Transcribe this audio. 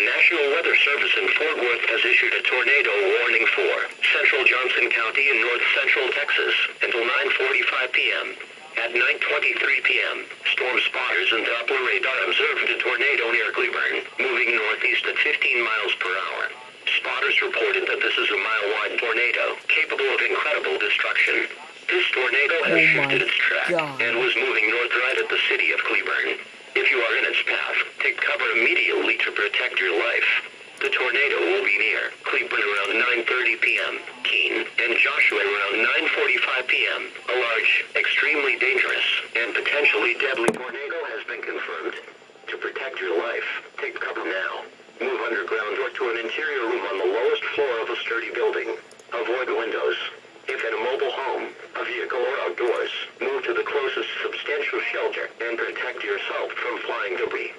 National Weather Service in Fort Worth has issued a tornado warning for central Johnson County in north central Texas until 9:45 p.m. At 9:23 p.m., storm spotters and Doppler radar observed a tornado near Cleburne, moving northeast at 15 miles per hour. Spotters reported that this is a mile-wide tornado, capable of incredible destruction. This tornado has shifted its track and was moving north right at the city of Cleburne. If you are in its path, take cover immediately to protect your life. The tornado will be near Cleburne around 9:30 p.m., Keene and Joshua around 9:45 p.m. A large, extremely dangerous, and potentially deadly tornado has been confirmed. To protect your life, take cover now. Move underground or to an interior room on the lowest floor of a sturdy building. Avoid windows. If in a mobile home, a vehicle, or outdoors, move to the closest substantial shelter and protect yourself from flying debris.